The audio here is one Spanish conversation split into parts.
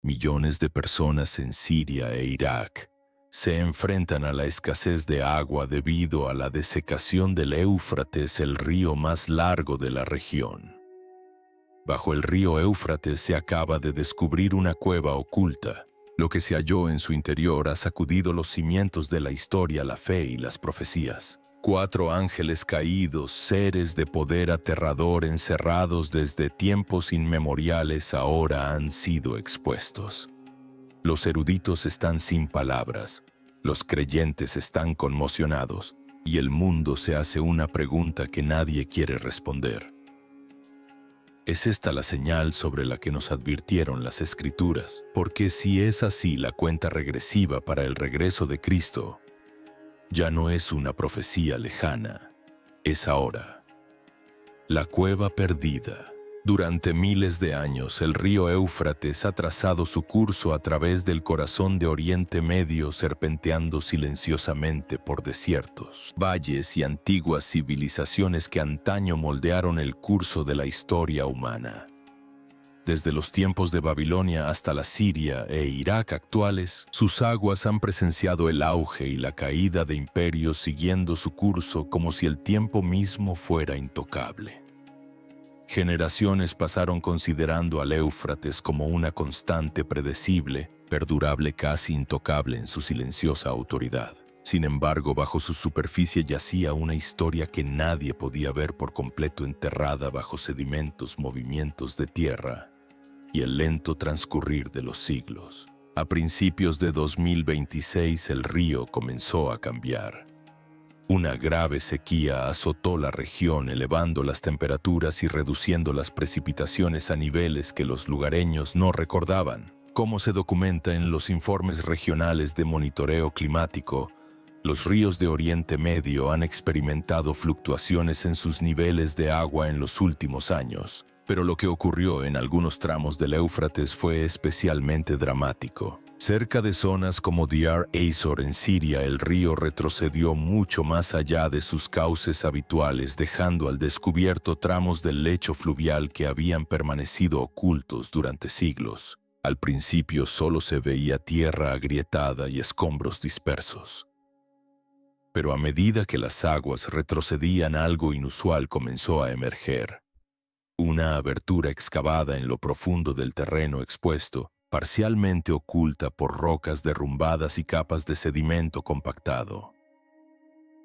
Millones de personas en Siria e Irak se enfrentan a la escasez de agua debido a la desecación del Éufrates, el río más largo de la región. Bajo el río Éufrates se acaba de descubrir una cueva oculta. Lo que se halló en su interior ha sacudido los cimientos de la historia, la fe y las profecías. 4 ángeles caídos, seres de poder aterrador encerrados desde tiempos inmemoriales, ahora han sido expuestos. Los eruditos están sin palabras, los creyentes están conmocionados y el mundo se hace una pregunta que nadie quiere responder. ¿Es esta la señal sobre la que nos advirtieron las Escrituras? Porque si es así, la cuenta regresiva para el regreso de Cristo ya no es una profecía lejana, es ahora. La cueva perdida. Durante miles de años, el río Éufrates ha trazado su curso a través del corazón de Oriente Medio, serpenteando silenciosamente por desiertos, valles y antiguas civilizaciones que antaño moldearon el curso de la historia humana. Desde los tiempos de Babilonia hasta la Siria e Irak actuales, sus aguas han presenciado el auge y la caída de imperios siguiendo su curso como si el tiempo mismo fuera intocable. Generaciones pasaron considerando al Éufrates como una constante predecible, perdurable, casi intocable en su silenciosa autoridad. Sin embargo, bajo su superficie yacía una historia que nadie podía ver, por completo enterrada bajo sedimentos, movimientos de tierra y el lento transcurrir de los siglos. A principios de 2026 el río comenzó a cambiar. Una grave sequía azotó la región, elevando las temperaturas y reduciendo las precipitaciones a niveles que los lugareños no recordaban. Como se documenta en los informes regionales de monitoreo climático, los ríos de Oriente Medio han experimentado fluctuaciones en sus niveles de agua en los últimos años. Pero lo que ocurrió en algunos tramos del Éufrates fue especialmente dramático. Cerca de zonas como Diyar Azor en Siria, el río retrocedió mucho más allá de sus cauces habituales, dejando al descubierto tramos del lecho fluvial que habían permanecido ocultos durante siglos. Al principio solo se veía tierra agrietada y escombros dispersos. Pero a medida que las aguas retrocedían, algo inusual comenzó a emerger. Una abertura excavada en lo profundo del terreno expuesto, parcialmente oculta por rocas derrumbadas y capas de sedimento compactado.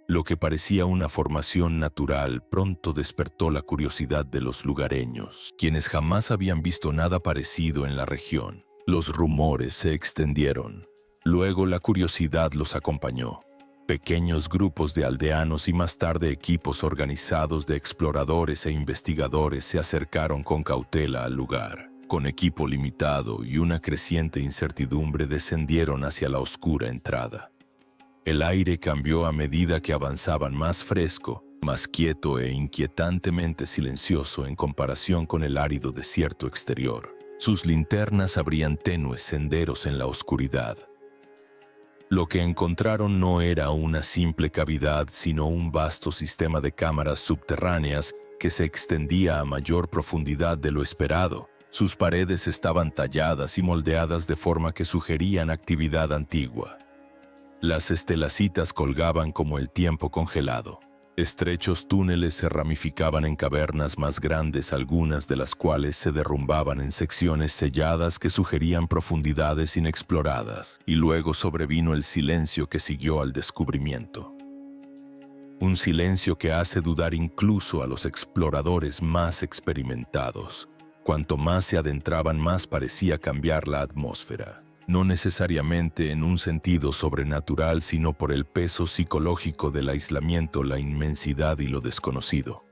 Lo que parecía una formación natural pronto despertó la curiosidad de los lugareños, quienes jamás habían visto nada parecido en la región. Los rumores se extendieron. Luego la curiosidad los acompañó. Pequeños grupos de aldeanos y más tarde equipos organizados de exploradores e investigadores se acercaron con cautela al lugar. Con equipo limitado y una creciente incertidumbre descendieron hacia la oscura entrada. El aire cambió a medida que avanzaban, más fresco, más quieto e inquietantemente silencioso en comparación con el árido desierto exterior. Sus linternas abrían tenues senderos en la oscuridad. Lo que encontraron no era una simple cavidad, sino un vasto sistema de cámaras subterráneas que se extendía a mayor profundidad de lo esperado. Sus paredes estaban talladas y moldeadas de forma que sugerían actividad antigua. Las estelacitas colgaban como el tiempo congelado. Estrechos túneles se ramificaban en cavernas más grandes, algunas de las cuales se derrumbaban en secciones selladas que sugerían profundidades inexploradas. Y luego sobrevino el silencio que siguió al descubrimiento. Un silencio que hace dudar incluso a los exploradores más experimentados. Cuanto más se adentraban, más parecía cambiar la atmósfera. No necesariamente en un sentido sobrenatural, sino por el peso psicológico del aislamiento, la inmensidad y lo desconocido.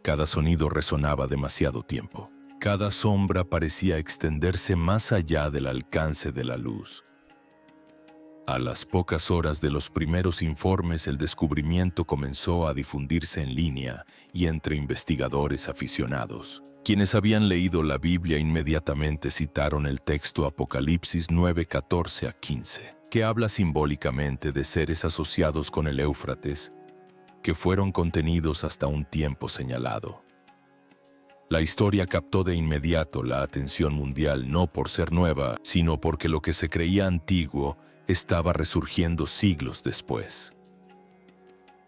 Cada sonido resonaba demasiado tiempo. Cada sombra parecía extenderse más allá del alcance de la luz. A las pocas horas de los primeros informes, el descubrimiento comenzó a difundirse en línea y entre investigadores aficionados. Quienes habían leído la Biblia inmediatamente citaron el texto Apocalipsis 9:14-15, que habla simbólicamente de seres asociados con el Éufrates, que fueron contenidos hasta un tiempo señalado. La historia captó de inmediato la atención mundial no por ser nueva, sino porque lo que se creía antiguo estaba resurgiendo siglos después.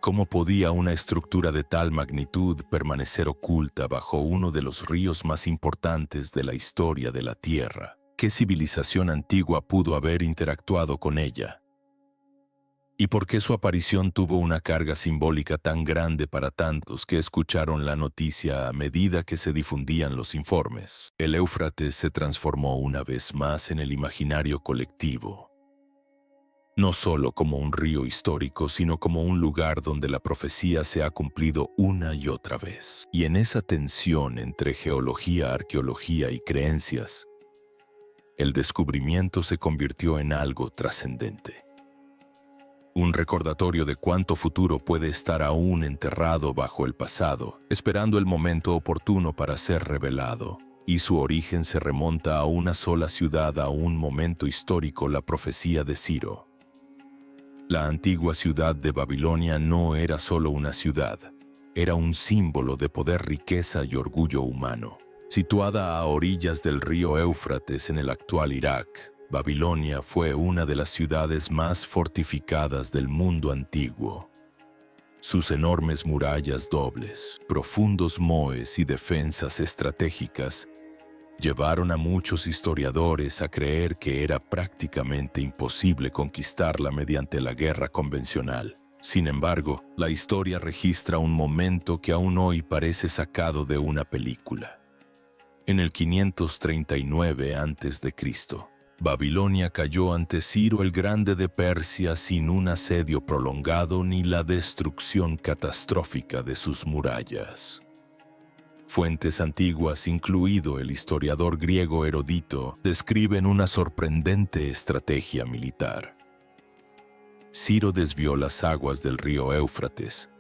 ¿Cómo podía una estructura de tal magnitud permanecer oculta bajo uno de los ríos más importantes de la historia de la Tierra? ¿Qué civilización antigua pudo haber interactuado con ella? ¿Y por qué su aparición tuvo una carga simbólica tan grande para tantos que escucharon la noticia a medida que se difundían los informes? El Éufrates se transformó una vez más en el imaginario colectivo. No solo como un río histórico, sino como un lugar donde la profecía se ha cumplido una y otra vez. Y en esa tensión entre geología, arqueología y creencias, el descubrimiento se convirtió en algo trascendente. Un recordatorio de cuánto futuro puede estar aún enterrado bajo el pasado, esperando el momento oportuno para ser revelado. Y su origen se remonta a una sola ciudad, a un momento histórico, la profecía de Ciro. La antigua ciudad de Babilonia no era solo una ciudad, era un símbolo de poder, riqueza y orgullo humano. Situada a orillas del río Éufrates en el actual Irak, Babilonia fue una de las ciudades más fortificadas del mundo antiguo. Sus enormes murallas dobles, profundos moes y defensas estratégicas llevaron a muchos historiadores a creer que era prácticamente imposible conquistarla mediante la guerra convencional. Sin embargo, la historia registra un momento que aún hoy parece sacado de una película. En el 539 a.C., Babilonia cayó ante Ciro el Grande de Persia sin un asedio prolongado ni la destrucción catastrófica de sus murallas. Fuentes antiguas, incluido el historiador griego Heródoto, describen una sorprendente estrategia militar. Ciro desvió las aguas del río Éufrates.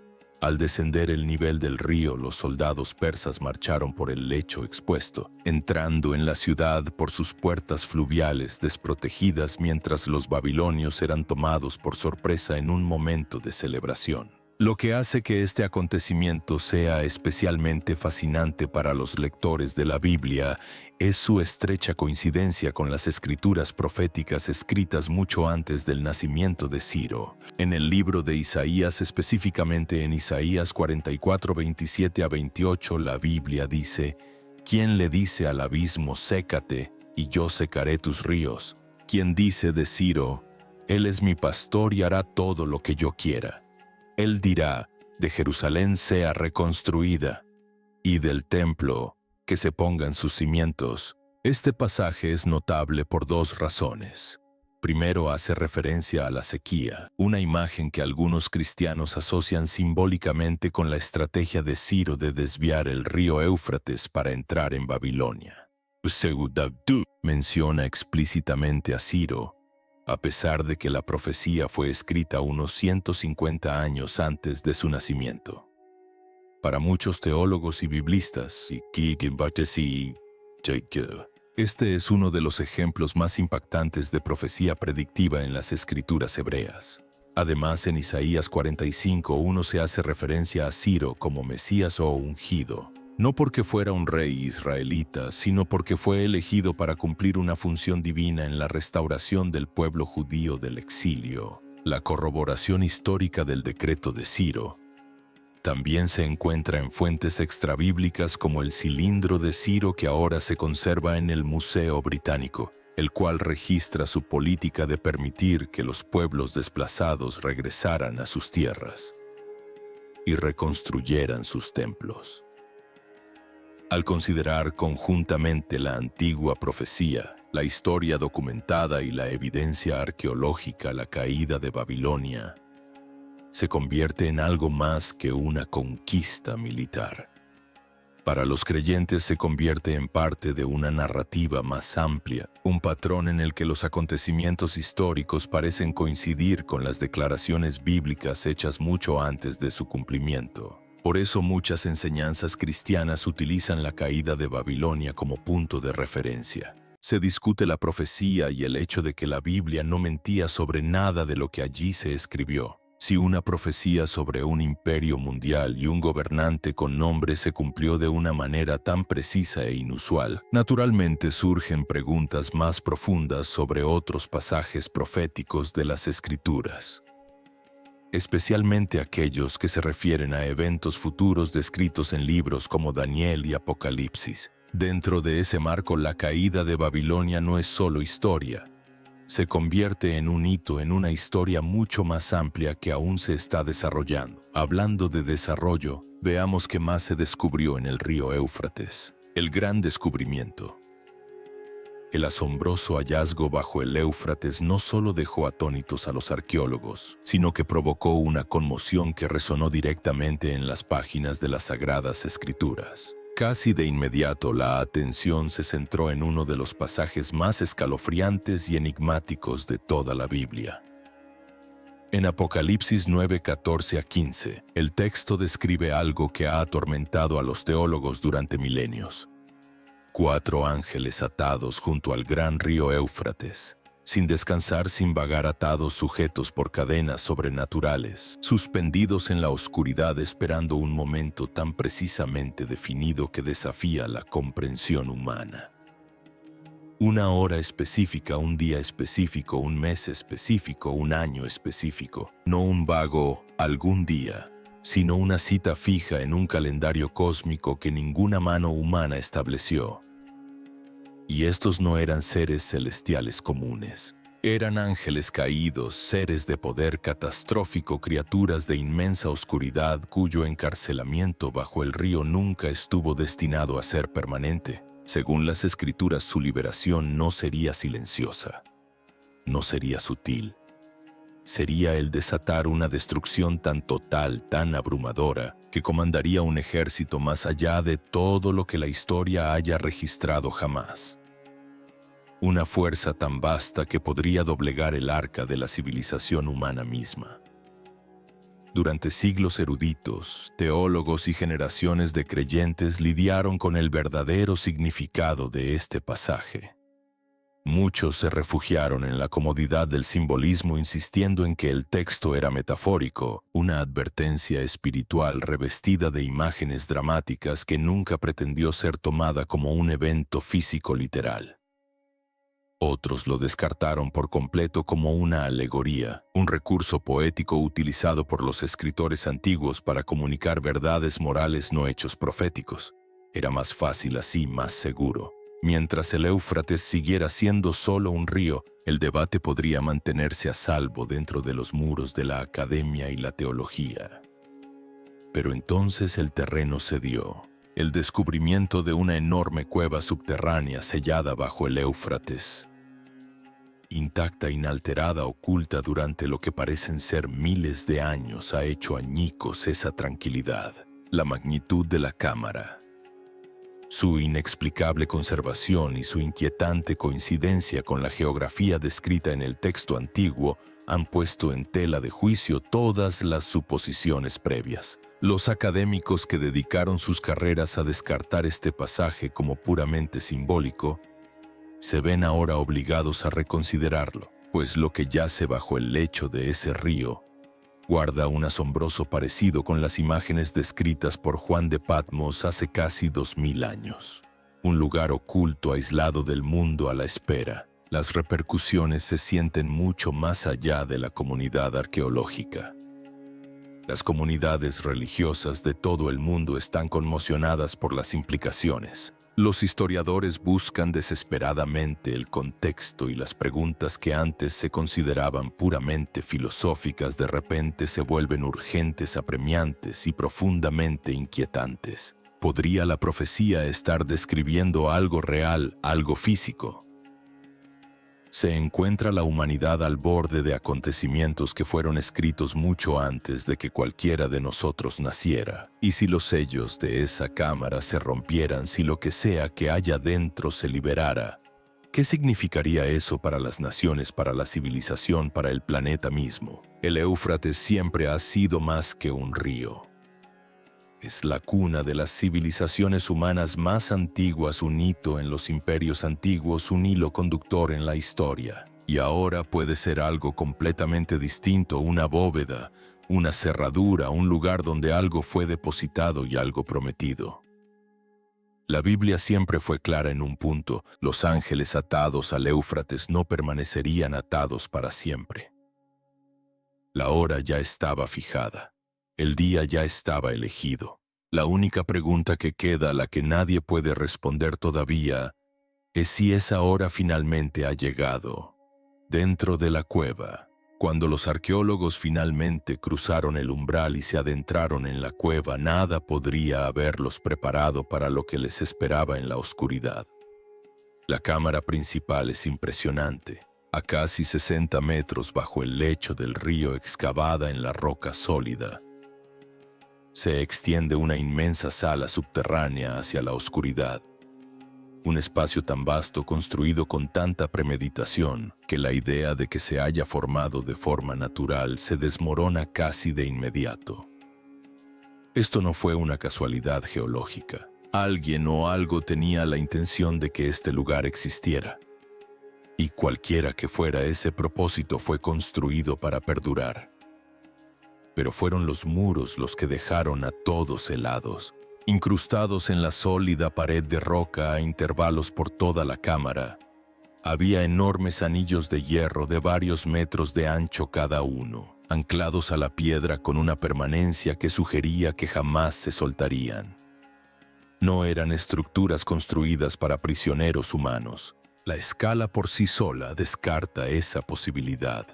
Al descender el nivel del río, los soldados persas marcharon por el lecho expuesto, entrando en la ciudad por sus puertas fluviales desprotegidas, mientras los babilonios eran tomados por sorpresa en un momento de celebración. Lo que hace que este acontecimiento sea especialmente fascinante para los lectores de la Biblia es su estrecha coincidencia con las escrituras proféticas escritas mucho antes del nacimiento de Ciro. En el libro de Isaías, específicamente en Isaías 44, 27 a 28, la Biblia dice: ¿Quién le dice al abismo, sécate, y yo secaré tus ríos? ¿Quién dice de Ciro, él es mi pastor y hará todo lo que yo quiera? Él dirá, de Jerusalén sea reconstruida, y del templo, que se pongan sus cimientos. Este pasaje es notable por dos razones. Primero, hace referencia a la sequía, una imagen que algunos cristianos asocian simbólicamente con la estrategia de Ciro de desviar el río Éufrates para entrar en Babilonia. Segundo, menciona explícitamente a Ciro, a pesar de que la profecía fue escrita unos 150 años antes de su nacimiento. Para muchos teólogos y biblistas, este es uno de los ejemplos más impactantes de profecía predictiva en las escrituras hebreas. Además, en Isaías 45:1 se hace referencia a Ciro como Mesías o ungido, no porque fuera un rey israelita, sino porque fue elegido para cumplir una función divina en la restauración del pueblo judío del exilio. La corroboración histórica del decreto de Ciro también se encuentra en fuentes extrabíblicas como el cilindro de Ciro, que ahora se conserva en el Museo Británico, el cual registra su política de permitir que los pueblos desplazados regresaran a sus tierras y reconstruyeran sus templos. Al considerar conjuntamente la antigua profecía, la historia documentada y la evidencia arqueológica, la caída de Babilonia se convierte en algo más que una conquista militar. Para los creyentes se convierte en parte de una narrativa más amplia, un patrón en el que los acontecimientos históricos parecen coincidir con las declaraciones bíblicas hechas mucho antes de su cumplimiento. Por eso muchas enseñanzas cristianas utilizan la caída de Babilonia como punto de referencia. Se discute la profecía y el hecho de que la Biblia no mentía sobre nada de lo que allí se escribió. Si una profecía sobre un imperio mundial y un gobernante con nombre se cumplió de una manera tan precisa e inusual, naturalmente surgen preguntas más profundas sobre otros pasajes proféticos de las Escrituras, especialmente aquellos que se refieren a eventos futuros descritos en libros como Daniel y Apocalipsis. Dentro de ese marco, la caída de Babilonia no es solo historia. Se convierte en un hito en una historia mucho más amplia que aún se está desarrollando. Hablando de desarrollo, veamos qué más se descubrió en el río Éufrates. El gran descubrimiento. El asombroso hallazgo bajo el Éufrates no solo dejó atónitos a los arqueólogos, sino que provocó una conmoción que resonó directamente en las páginas de las Sagradas Escrituras. Casi de inmediato la atención se centró en uno de los pasajes más escalofriantes y enigmáticos de toda la Biblia. En Apocalipsis 9:14-15, el texto describe algo que ha atormentado a los teólogos durante milenios. 4 ángeles atados junto al gran río Éufrates, sin descansar, sin vagar, atados, sujetos por cadenas sobrenaturales, suspendidos en la oscuridad esperando un momento tan precisamente definido que desafía la comprensión humana. Una hora específica, un día específico, un mes específico, un año específico, no un vago algún día, sino una cita fija en un calendario cósmico que ninguna mano humana estableció. Y estos no eran seres celestiales comunes. Eran ángeles caídos, seres de poder catastrófico, criaturas de inmensa oscuridad cuyo encarcelamiento bajo el río nunca estuvo destinado a ser permanente. Según las Escrituras, su liberación no sería silenciosa, no sería sutil. Sería el desatar una destrucción tan total, tan abrumadora, que comandaría un ejército más allá de todo lo que la historia haya registrado jamás. Una fuerza tan vasta que podría doblegar el arca de la civilización humana misma. Durante siglos, eruditos, teólogos y generaciones de creyentes lidiaron con el verdadero significado de este pasaje. Muchos se refugiaron en la comodidad del simbolismo, insistiendo en que el texto era metafórico, una advertencia espiritual revestida de imágenes dramáticas que nunca pretendió ser tomada como un evento físico literal. Otros lo descartaron por completo como una alegoría, un recurso poético utilizado por los escritores antiguos para comunicar verdades morales, no hechos proféticos. Era más fácil así, más seguro. Mientras el Éufrates siguiera siendo solo un río, el debate podría mantenerse a salvo dentro de los muros de la academia y la teología. Pero entonces el terreno cedió. El descubrimiento de una enorme cueva subterránea sellada bajo el Éufrates. Intacta, inalterada, oculta durante lo que parecen ser miles de años, ha hecho añicos esa tranquilidad. La magnitud de la cámara, su inexplicable conservación y su inquietante coincidencia con la geografía descrita en el texto antiguo han puesto en tela de juicio todas las suposiciones previas. Los académicos que dedicaron sus carreras a descartar este pasaje como puramente simbólico se ven ahora obligados a reconsiderarlo, pues lo que yace bajo el lecho de ese río guarda un asombroso parecido con las imágenes descritas por Juan de Patmos hace casi 2000 años. Un lugar oculto, aislado del mundo, a la espera. Las repercusiones se sienten mucho más allá de la comunidad arqueológica. Las comunidades religiosas de todo el mundo están conmocionadas por las implicaciones. Los historiadores buscan desesperadamente el contexto y las preguntas que antes se consideraban puramente filosóficas de repente se vuelven urgentes, apremiantes y profundamente inquietantes. ¿Podría la profecía estar describiendo algo real, algo físico? Se encuentra la humanidad al borde de acontecimientos que fueron escritos mucho antes de que cualquiera de nosotros naciera. Y si los sellos de esa cámara se rompieran, si lo que sea que haya dentro se liberara, ¿qué significaría eso para las naciones, para la civilización, para el planeta mismo? El Éufrates siempre ha sido más que un río. Es la cuna de las civilizaciones humanas más antiguas, un hito en los imperios antiguos, un hilo conductor en la historia. Y ahora puede ser algo completamente distinto, una bóveda, una cerradura, un lugar donde algo fue depositado y algo prometido. La Biblia siempre fue clara en un punto: los ángeles atados al Éufrates no permanecerían atados para siempre. La hora ya estaba fijada, el día ya estaba elegido. La única pregunta que queda, a la que nadie puede responder todavía, es si esa hora finalmente ha llegado. Dentro de la cueva, cuando los arqueólogos finalmente cruzaron el umbral y se adentraron en la cueva, nada podría haberlos preparado para lo que les esperaba en la oscuridad. La cámara principal es impresionante, a casi 60 metros bajo el lecho del río, excavada en la roca sólida. Se extiende una inmensa sala subterránea hacia la oscuridad. Un espacio tan vasto, construido con tanta premeditación, que la idea de que se haya formado de forma natural se desmorona casi de inmediato. Esto no fue una casualidad geológica. Alguien o algo tenía la intención de que este lugar existiera. Y cualquiera que fuera ese propósito, fue construido para perdurar. Pero fueron los muros los que dejaron a todos helados, incrustados en la sólida pared de roca a intervalos por toda la cámara. Había enormes anillos de hierro de varios metros de ancho cada uno, anclados a la piedra con una permanencia que sugería que jamás se soltarían. No eran estructuras construidas para prisioneros humanos. La escala por sí sola descarta esa posibilidad.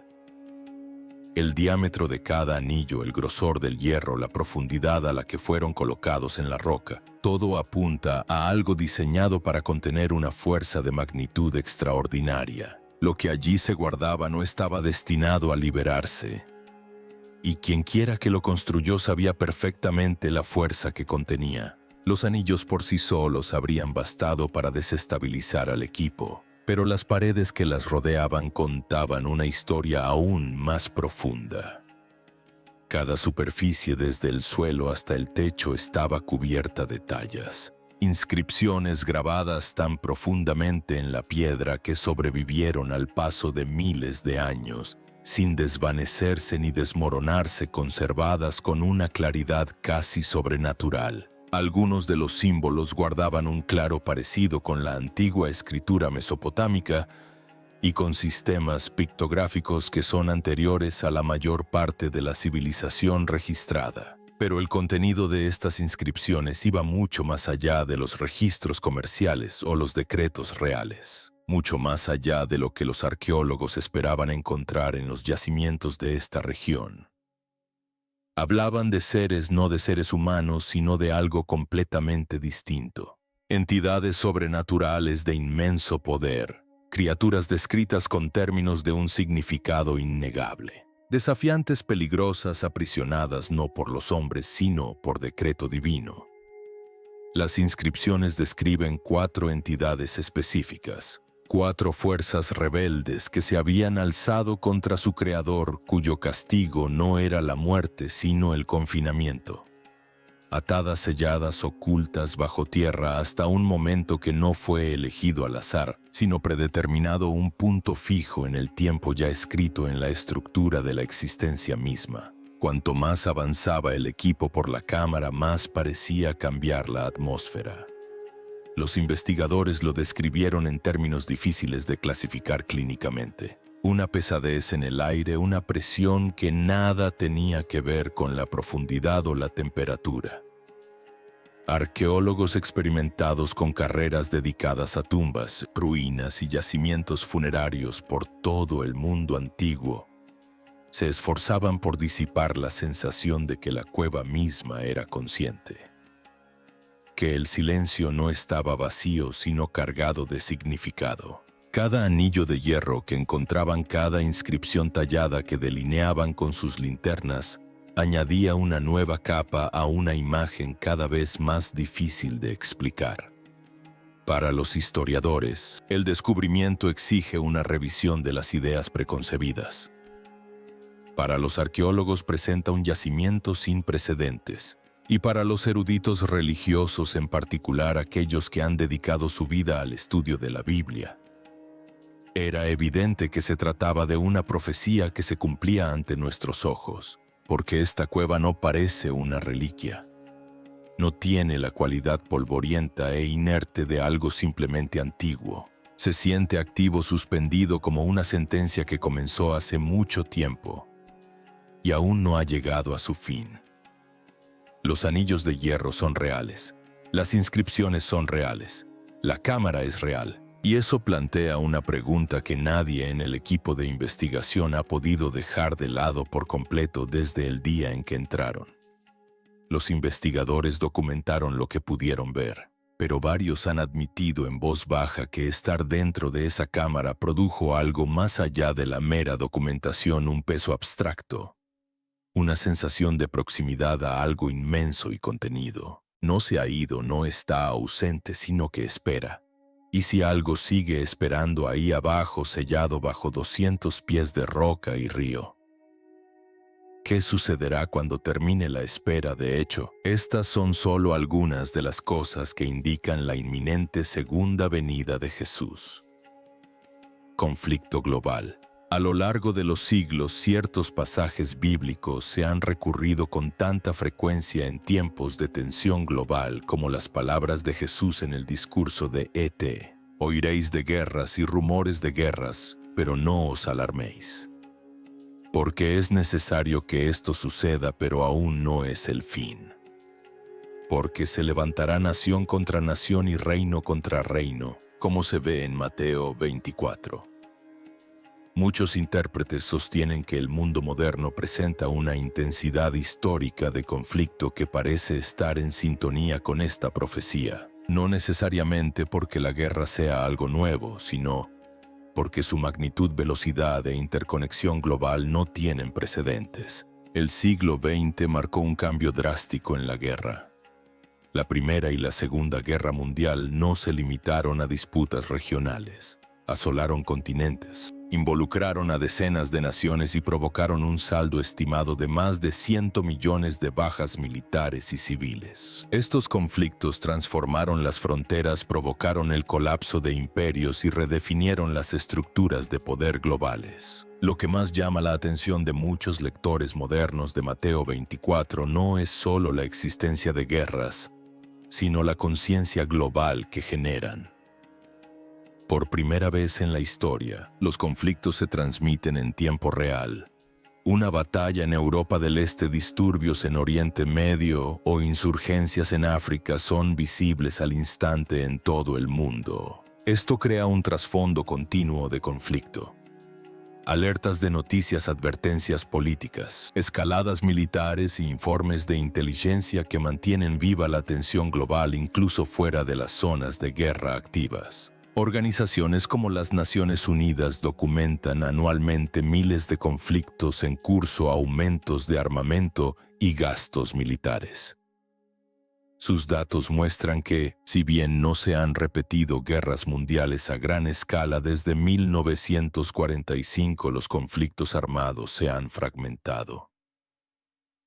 El diámetro de cada anillo, el grosor del hierro, la profundidad a la que fueron colocados en la roca, todo apunta a algo diseñado para contener una fuerza de magnitud extraordinaria. Lo que allí se guardaba no estaba destinado a liberarse. Y quienquiera que lo construyó sabía perfectamente la fuerza que contenía. Los anillos por sí solos habrían bastado para desestabilizar al equipo, pero las paredes que las rodeaban contaban una historia aún más profunda. Cada superficie, desde el suelo hasta el techo, estaba cubierta de tallas, inscripciones grabadas tan profundamente en la piedra que sobrevivieron al paso de miles de años, sin desvanecerse ni desmoronarse, conservadas con una claridad casi sobrenatural. Algunos de los símbolos guardaban un claro parecido con la antigua escritura mesopotámica y con sistemas pictográficos que son anteriores a la mayor parte de la civilización registrada. Pero el contenido de estas inscripciones iba mucho más allá de los registros comerciales o los decretos reales, mucho más allá de lo que los arqueólogos esperaban encontrar en los yacimientos de esta región. Hablaban de seres, no de seres humanos, sino de algo completamente distinto. Entidades sobrenaturales de inmenso poder, criaturas descritas con términos de un significado innegable. Desafiantes, peligrosas, aprisionadas no por los hombres, sino por decreto divino. Las inscripciones describen 4 entidades específicas. 4 fuerzas rebeldes que se habían alzado contra su creador, cuyo castigo no era la muerte sino el confinamiento. Atadas, selladas, ocultas bajo tierra hasta un momento que no fue elegido al azar, sino predeterminado, un punto fijo en el tiempo ya escrito en la estructura de la existencia misma. Cuanto más avanzaba el equipo por la cámara, más parecía cambiar la atmósfera. Los investigadores lo describieron en términos difíciles de clasificar clínicamente. Una pesadez en el aire, una presión que nada tenía que ver con la profundidad o la temperatura. Arqueólogos experimentados con carreras dedicadas a tumbas, ruinas y yacimientos funerarios por todo el mundo antiguo se esforzaban por disipar la sensación de que la cueva misma era consciente. Que el silencio no estaba vacío sino cargado de significado. Cada anillo de hierro que encontraban, cada inscripción tallada que delineaban con sus linternas, añadía una nueva capa a una imagen cada vez más difícil de explicar. Para los historiadores, el descubrimiento exige una revisión de las ideas preconcebidas. Para los arqueólogos presenta un yacimiento sin precedentes. Y para los eruditos religiosos, en particular aquellos que han dedicado su vida al estudio de la Biblia, era evidente que se trataba de una profecía que se cumplía ante nuestros ojos. porque esta cueva no parece una reliquia. No tiene la cualidad polvorienta e inerte de algo simplemente antiguo. Se siente activo, suspendido como una sentencia que comenzó hace mucho tiempo y aún no ha llegado a su fin. Los anillos de hierro son reales, las inscripciones son reales, la cámara es real, y eso plantea una pregunta que nadie en el equipo de investigación ha podido dejar de lado por completo desde el día en que entraron. Los investigadores documentaron lo que pudieron ver, pero varios han admitido en voz baja que estar dentro de esa cámara produjo algo más allá de la mera documentación, un peso abstracto, una sensación de proximidad a algo inmenso y contenido. No se ha ido, no está ausente, sino que espera. ¿Y si algo sigue esperando ahí abajo, sellado bajo 200 pies de roca y río? ¿Qué sucederá cuando termine la espera? De hecho, estas son solo algunas de las cosas que indican la inminente segunda venida de Jesús. Conflicto global. A lo largo de los siglos, ciertos pasajes bíblicos se han recurrido con tanta frecuencia en tiempos de tensión global como las palabras de Jesús en el discurso de E.T. Oiréis de guerras y rumores de guerras, pero no os alarméis. Porque es necesario que esto suceda, pero aún no es el fin. Porque se levantará nación contra nación y reino contra reino, como se ve en Mateo 24. Muchos intérpretes sostienen que el mundo moderno presenta una intensidad histórica de conflicto que parece estar en sintonía con esta profecía, no necesariamente porque la guerra sea algo nuevo, sino porque su magnitud, velocidad e interconexión global no tienen precedentes. El siglo XX marcó un cambio drástico en la guerra. La Primera y la Segunda Guerra Mundial no se limitaron a disputas regionales. Asolaron continentes, involucraron a decenas de naciones y provocaron un saldo estimado de más de 100 millones de bajas militares y civiles. Estos conflictos transformaron las fronteras, provocaron el colapso de imperios y redefinieron las estructuras de poder globales. Lo que más llama la atención de muchos lectores modernos de Mateo 24 no es solo la existencia de guerras, sino la conciencia global que generan. Por primera vez en la historia, los conflictos se transmiten en tiempo real. Una batalla en Europa del Este, disturbios en Oriente Medio o insurgencias en África son visibles al instante en todo el mundo. Esto crea un trasfondo continuo de conflicto. Alertas de noticias, advertencias políticas, escaladas militares e informes de inteligencia que mantienen viva la tensión global incluso fuera de las zonas de guerra activas. Organizaciones como las Naciones Unidas documentan anualmente miles de conflictos en curso, aumentos de armamento y gastos militares. Sus datos muestran que, si bien no se han repetido guerras mundiales a gran escala desde 1945, los conflictos armados se han fragmentado.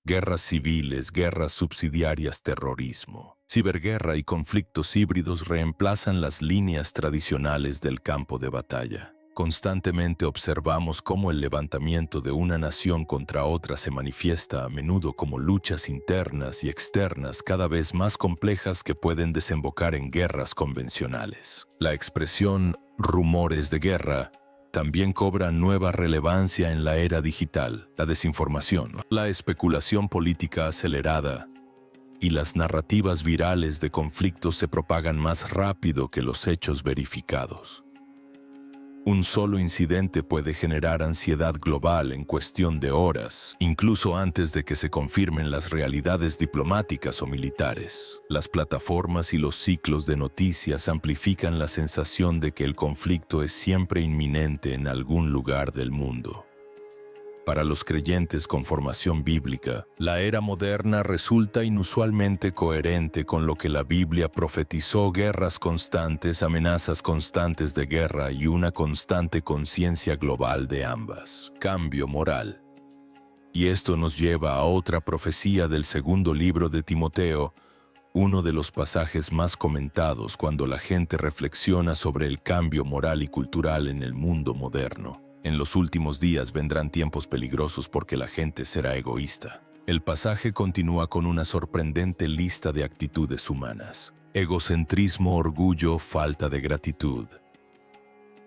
Guerras civiles, guerras subsidiarias, terrorismo, ciberguerra y conflictos híbridos reemplazan las líneas tradicionales del campo de batalla. Constantemente observamos cómo el levantamiento de una nación contra otra se manifiesta a menudo como luchas internas y externas cada vez más complejas que pueden desembocar en guerras convencionales. La expresión rumores de guerra también cobra nueva relevancia en la era digital. La desinformación, la especulación política acelerada y las narrativas virales de conflictos se propagan más rápido que los hechos verificados. Un solo incidente puede generar ansiedad global en cuestión de horas, incluso antes de que se confirmen las realidades diplomáticas o militares. Las plataformas y los ciclos de noticias amplifican la sensación de que el conflicto es siempre inminente en algún lugar del mundo. Para los creyentes con formación bíblica, la era moderna resulta inusualmente coherente con lo que la Biblia profetizó: guerras constantes, amenazas constantes de guerra y una constante conciencia global de ambas. Cambio moral. Y esto nos lleva a otra profecía del segundo libro de Timoteo, uno de los pasajes más comentados cuando la gente reflexiona sobre el cambio moral y cultural en el mundo moderno. En los últimos días vendrán tiempos peligrosos porque la gente será egoísta. El pasaje continúa con una sorprendente lista de actitudes humanas: egocentrismo, orgullo, falta de gratitud,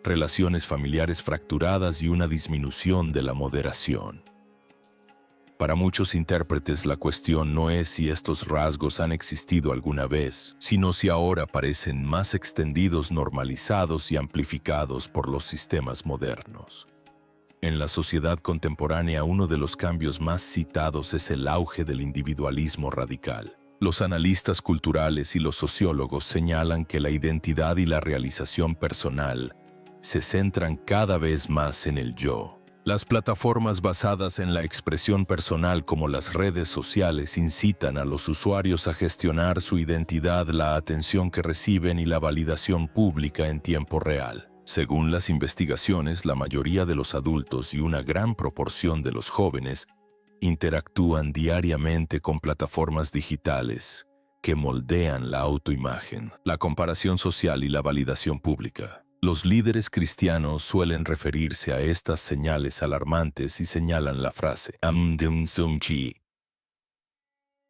relaciones familiares fracturadas y una disminución de la moderación. Para muchos intérpretes, la cuestión no es si estos rasgos han existido alguna vez, sino si ahora parecen más extendidos, normalizados y amplificados por los sistemas modernos. En la sociedad contemporánea, uno de los cambios más citados es el auge del individualismo radical. Los analistas culturales y los sociólogos señalan que la identidad y la realización personal se centran cada vez más en el yo. Las plataformas basadas en la expresión personal, como las redes sociales, incitan a los usuarios a gestionar su identidad, la atención que reciben y la validación pública en tiempo real. Según las investigaciones, la mayoría de los adultos y una gran proporción de los jóvenes interactúan diariamente con plataformas digitales que moldean la autoimagen, la comparación social y la validación pública. Los líderes cristianos suelen referirse a estas señales alarmantes y señalan la frase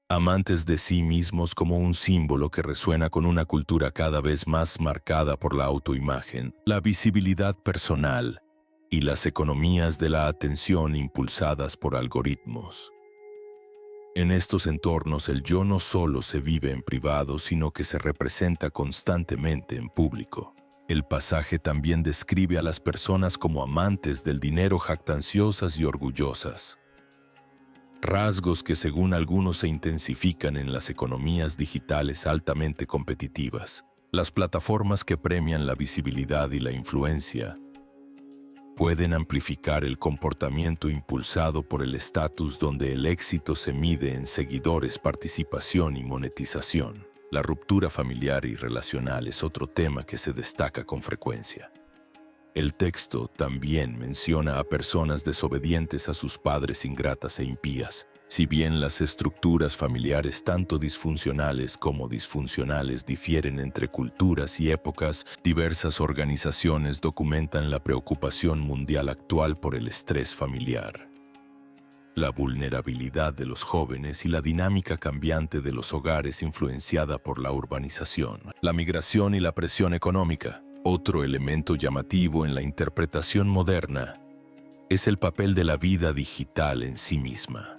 amantes de sí mismos como un símbolo que resuena con una cultura cada vez más marcada por la autoimagen, la visibilidad personal y las economías de la atención impulsadas por algoritmos. En estos entornos, el yo no solo se vive en privado, sino que se representa constantemente en público. El pasaje también describe a las personas como amantes del dinero, jactanciosas y orgullosas. Rasgos que, según algunos, se intensifican en las economías digitales altamente competitivas. Las plataformas que premian la visibilidad y la influencia pueden amplificar el comportamiento impulsado por el estatus, donde el éxito se mide en seguidores, participación y monetización. La ruptura familiar y relacional es otro tema que se destaca con frecuencia. El texto también menciona a personas desobedientes a sus padres, ingratas e impías. Si bien las estructuras familiares, tanto disfuncionales como disfuncionales, difieren entre culturas y épocas, diversas organizaciones documentan la preocupación mundial actual por el estrés familiar, la vulnerabilidad de los jóvenes y la dinámica cambiante de los hogares influenciada por la urbanización, la migración y la presión económica. Otro elemento llamativo en la interpretación moderna es el papel de la vida digital en sí misma.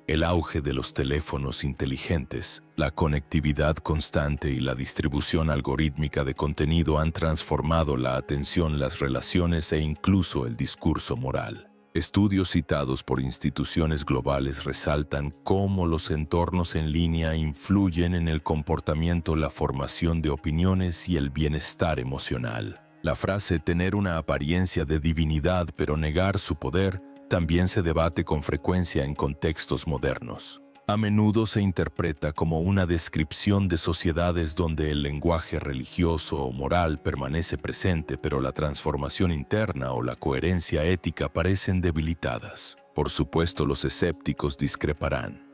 El auge de los teléfonos inteligentes, la conectividad constante y la distribución algorítmica de contenido han transformado la atención, las relaciones e incluso el discurso moral. Estudios citados por instituciones globales resaltan cómo los entornos en línea influyen en el comportamiento, la formación de opiniones y el bienestar emocional. La frase "tener una apariencia de divinidad pero negar su poder" también se debate con frecuencia en contextos modernos. A menudo se interpreta como una descripción de sociedades donde el lenguaje religioso o moral permanece presente, pero la transformación interna o la coherencia ética parecen debilitadas. Por supuesto, los escépticos discreparán.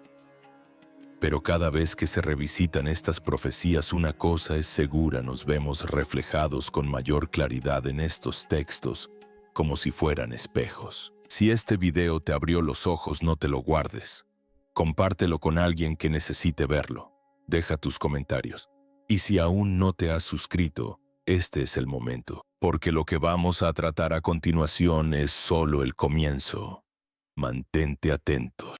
Pero cada vez que se revisitan estas profecías, una cosa es segura: nos vemos reflejados con mayor claridad en estos textos, como si fueran espejos. Si este video te abrió los ojos, no te lo guardes. Compártelo con alguien que necesite verlo. Deja tus comentarios. Y si aún no te has suscrito, este es el momento, porque lo que vamos a tratar a continuación es solo el comienzo. Mantente atento.